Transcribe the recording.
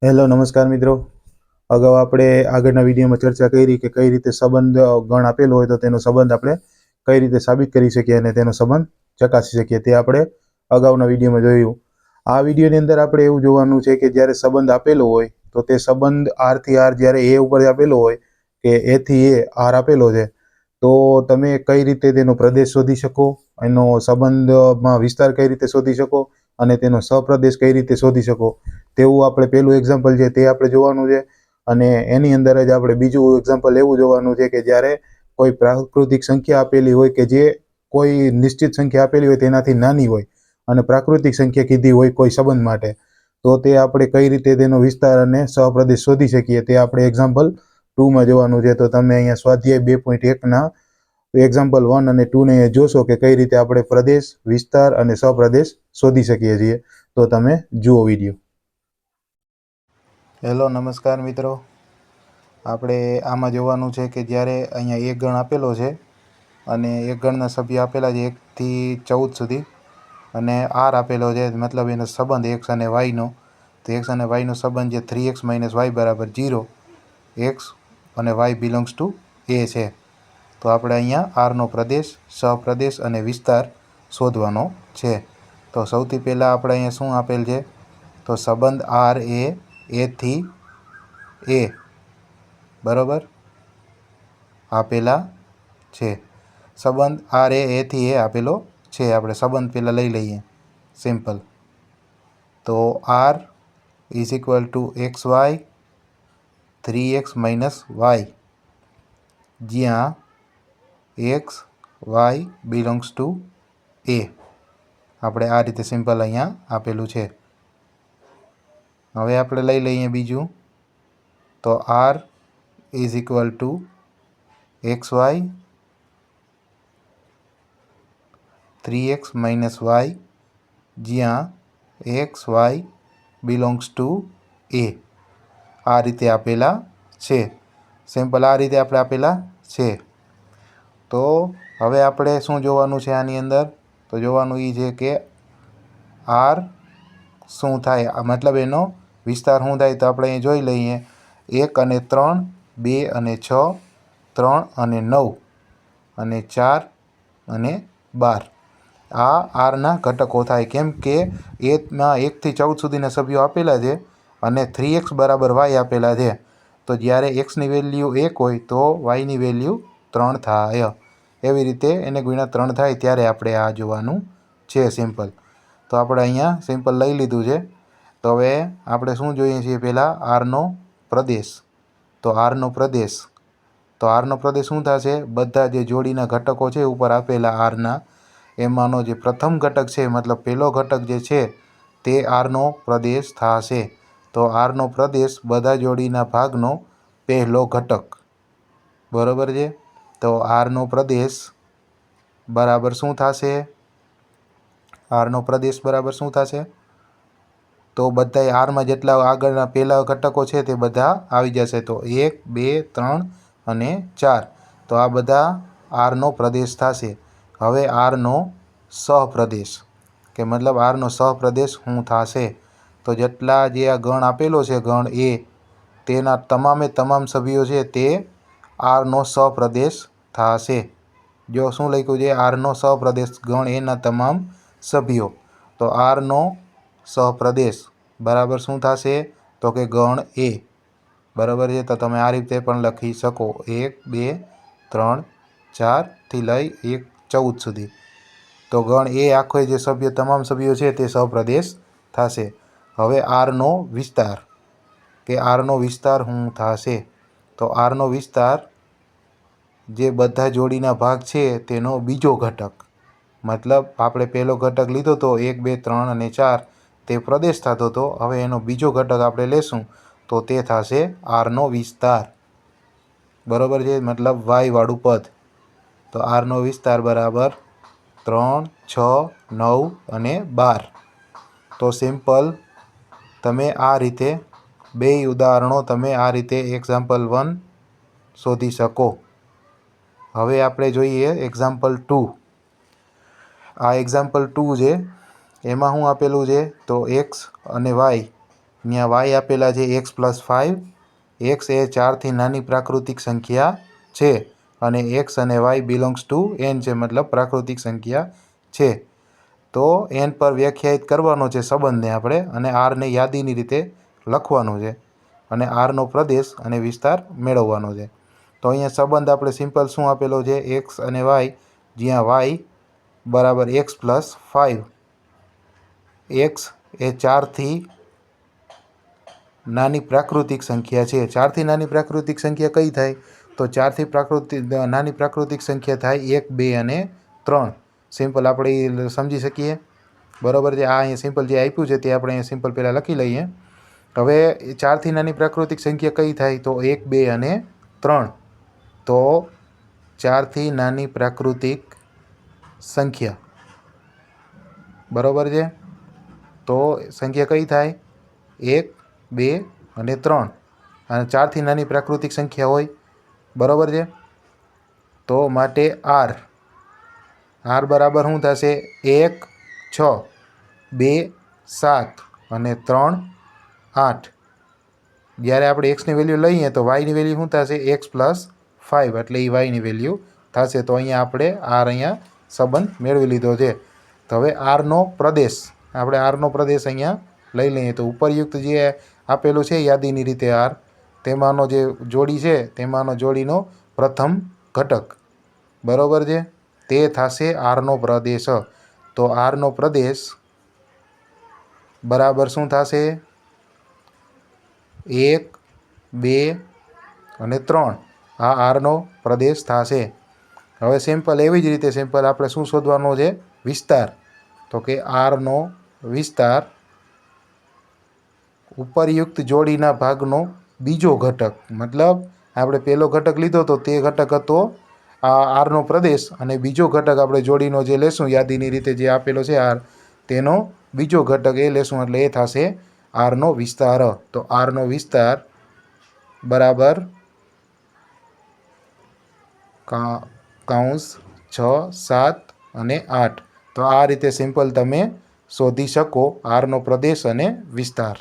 Hello નમસ્કાર મિત્રો। અગાઉ આપણે આગળના વિડીયોમાં ચર્ચા કરી કે કઈ રીતે સંબંધ ગણ આપેલો હોય તો તેનો સંબંધ આપણે કઈ રીતે સાબિત કરી શકીએ અને તેનો સંબંધ ચકાસી શકીએ તે આપણે અગાઉના વિડીયોમાં જોયું। આ વિડીયોની અંદર આપણે એવું જોવાનું છે કે જ્યારે સંબંધ આપેલો હોય તો તે સંબંધ આર થી આર જ્યારે એ ઉપર આપેલો હોય કે એ થી એ આર આપેલો છે તો તમે કઈ રીતે તેનો પ્રદેશ શોધી શકો, એનો સંબંધમાં વિસ્તાર કઈ રીતે શોધી શકો અને તેનો સહપ્રદેશ કઈ રીતે શોધી શકો તેવું આપણે પહેલું એક્ઝામ્પલ છે તે આપણે જોવાનું છે। અને એની અંદર જ આપણે બીજું એક્ઝામ્પલ એવું જોવાનું છે કે જ્યારે કોઈ પ્રાકૃતિક સંખ્યા આપેલી હોય કે જે કોઈ નિશ્ચિત સંખ્યા આપેલી હોય તેનાથી નાની હોય અને પ્રાકૃતિક સંખ્યા કીધી હોય કોઈ સંબંધ માટે તો તે આપણે કઈ રીતે તેનો વિસ્તાર અને સહપ્રદેશ શોધી શકીએ તે આપણે એક્ઝામ્પલ 2માં જોવાનું છે। તો તમે અહીંયા સ્વાધ્યાય 2.1ના એક્ઝામ્પલ 1 અને 2ને જોશો કે કઈ રીતે આપણે પ્રદેશ, વિસ્તાર અને સહપ્રદેશ શોધી શકીએ છીએ। તો તમે જુઓ વિડીયો। હેલો નમસ્કાર મિત્રો। આપણે આમાં જોવાનું છે કે જ્યારે અહીંયા એક ગણ આપેલો છે અને એક ગણના સભ્ય આપેલા છે 1 થી 14 સુધી અને આર આપેલો છે, મતલબ એનો સંબંધ એક્સ અને વાયનો। તો એક્સ અને વાયનો સંબંધ જે 3x - y = 0, એક્સ અને વાય બિલોંગ્સ ટુ એ છે। તો આપણે અહીંયા આરનો પ્રદેશ, સહપ્રદેશ અને વિસ્તાર શોધવાનો છે। તો સૌથી પહેલાં આપણે અહીંયા શું આપેલ છે તો સંબંધ આર એ થી એ બરાબર આપેલા છે। સંબંધ આર એ થી એ આપેલો છે। આપણે સંબંધ પહેલાં લઈ લઈએ સિમ્પલ। તો આર = xy 3x - y, જ્યાં એક્સ વાય બિલોંગ્સ ટુ એ। આપણે આ રીતે સિમ્પલ અહીંયા આપેલું છે। હવે આપણે લઈ લઈએ બીજું। તો આર = xy 3x - y, જ્યાં એક્સ વાય બિલોંગ્સ ટુ એ। આ રીતે આપેલા છે સિમ્પલ, આ રીતે આપણે આપેલા છે। તો હવે આપણે શું જોવાનું છે આની અંદર તો જોવાનું એ છે કે આર શું થાય, મતલબ એનો વિસ્તાર શું થાય તો આપણે અહીં જોઈ લઈએ 1 અને 3, 2 અને 6, 3 અને 9 અને 4 અને 12 આ આરના ઘટકો થાય, કેમ કે એમાં 1 થી 14 સુધીના સભ્યો આપેલા છે અને 3x = y આપેલા છે। તો જ્યારે એક્સની વેલ્યુ 1 હોય તો વાયની વેલ્યુ 3 થાય। એવી રીતે એને ગુણ્યા 3 થાય ત્યારે આપણે આ જોવાનું છે સિમ્પલ। તો આપણે અહીંયા સિમ્પલ લઈ લીધું છે। તો હવે આપણે શું જોઈએ છીએ પહેલાં આરનો પ્રદેશ। તો આરનો પ્રદેશ શું થશે, બધા જે જોડીના ઘટકો છે ઉપર આપેલા આરના એમાંનો જે પ્રથમ ઘટક છે, મતલબ પહેલો ઘટક જે છે તે આરનો પ્રદેશ થશે। તો આરનો પ્રદેશ બધા જોડીના ભાગનો પહેલો ઘટક બરાબર છે। તો આરનો પ્રદેશ બરાબર શું થશે, આરનો પ્રદેશ બરાબર શું થશે તો બધા આરમાં જેટલા આગળના પહેલા ઘટકો છે તે બધા આવી જશે। તો 1, 2, 3 અને 4 તો આ બધા આરનો પ્રદેશ થશે। હવે આરનો સહપ્રદેશ કે મતલબ આરનો સહપ્રદેશ શું થશે તો જેટલા જે આ ગણ આપેલો છે ગણ એ તેના તમામે તમામ સભ્યો છે તે આરનો સહપ્રદેશ થશે। જો શું લખ્યું છે આરનો સહપ્રદેશ ગણ એના તમામ સભ્યો, તો આરનો સહપ્રદેશ બરાબર શું થશે તો કે ગણ એ બરાબર છે। તો તમે આ રીતે પણ લખી શકો 1, 2, 3, 4 થી લઈ 1, 14 સુધી। તો ગણ એ આખો જે સભ્ય તમામ સભ્યો છે તે સહપ્રદેશ થશે। હવે આરનો વિસ્તાર કે આરનો વિસ્તાર શું થશે તો આરનો વિસ્તાર જે બધા જોડીના ભાગ છે તેનો બીજો ઘટક, મતલબ આપણે પહેલો ઘટક લીધો તો 1, 2, 3 અને 4 તે પ્રદેશ થતો હતો, હવે એનો બીજો ઘટક આપણે લેશું તો તે થશે આરનો વિસ્તાર બરાબર છે, મતલબ વાયવાળું પદ। તો આરનો વિસ્તાર બરાબર 3, 6, 9 અને 12। તો સિમ્પલ તમે આ રીતે બે ઉદાહરણો તમે આ રીતે એક્ઝામ્પલ 1 શોધી શકો। હવે આપણે જોઈએ એક્ઝામ્પલ 2। આ એક્ઝામ્પલ 2 છે, એમાં શું આપેલું છે તો એક્સ અને વાય અહીંયા વાય આપેલા છે x+5. એક્સ એ 4થી નાની પ્રાકૃતિક સંખ્યા છે અને એક્સ અને વાય બિલોંગ્સ ટુ n છે, મતલબ પ્રાકૃતિક સંખ્યા છે. તો n પર વ્યાખ્યાયિત કરવાનો છે સંબંધને આપણે, અને આરને યાદીની રીતે લખવાનું છે અને આરનો પ્રદેશ અને વિસ્તાર મેળવવાનો છે. તો અહીંયા સંબંધ આપણે સિમ્પલ શું આપેલો છે, એક્સ અને વાય, જ્યાં વાય બરાબર x+5. એક્સ એ 4થી નાની પ્રાકૃતિક સંખ્યા છે. 4થી નાની પ્રાકૃતિક સંખ્યા કઈ થાય? તો 4થી નાની પ્રાકૃતિક સંખ્યા થાય 1, 2 અને 3. સિમ્પલ આપણે સમજી શકીએ, બરાબર છે. આ અહીંયા સિમ્પલ જે આપ્યું છે તે આપણે અહીંયા સિમ્પલ પહેલાં લખી લઈએ. હવે 4થી નાની પ્રાકૃતિક સંખ્યા કઈ થાય? તો 1, 2 અને 3. તો 4થી નાની પ્રાકૃતિક સંખ્યા, બરાબર છે. તો સંખ્યા કઈ થાય? 1, 2 અને 3. અને 4થી નાની પ્રાકૃતિક સંખ્યા હોય, બરાબર છે. તો માટે આર બરાબર શું થશે? 1, 6, 2, 7 અને 3, 8. જ્યારે આપણે એક્સની વેલ્યુ લઈએ તો વાયની વેલ્યુ શું થશે? x+5, એટલે એ વાયની વેલ્યુ થશે. તો અહીંયા આપણે અહીંયા સંબંધ મેળવી લીધો છે. તો હવે આરનો પ્રદેશ, આપણે આરનો પ્રદેશ અહીંયા લઈ લઈએ. તો ઉપરયુક્ત જે આપેલું છે યાદીની રીતે આર, તેમાંનો જે જોડી છે તેમાંનો જોડીનો પ્રથમ ઘટક, બરાબર છે, તે થશે આરનો પ્રદેશ. તો આરનો પ્રદેશ બરાબર શું થશે? 1, 2 અને 3. આ આરનો પ્રદેશ થશે. હવે સિમ્પલ એવી જ રીતે સિમ્પલ આપણે શું શોધવાનો છે? વિસ્તાર. તો કે આરનો વિસ્તાર ઉપરયુક્ત જોડીના ભાગનો બીજો ઘટક, મતલબ આપણે પહેલો ઘટક લીધો તો તે ઘટક હતો આ આરનો પ્રદેશ, અને બીજો ઘટક આપણે જોડીનો જે લેશું યાદીની રીતે જે આપેલો છે આર, તેનો બીજો ઘટક એ લેશું, એટલે એ થશે આરનો વિસ્તાર. તો આરનો વિસ્તાર બરાબર કૌંસ 6, 7 અને 8. તો આ રીતે સિમ્પલ તમે શોધી શકો આરનો પ્રદેશ અને વિસ્તાર.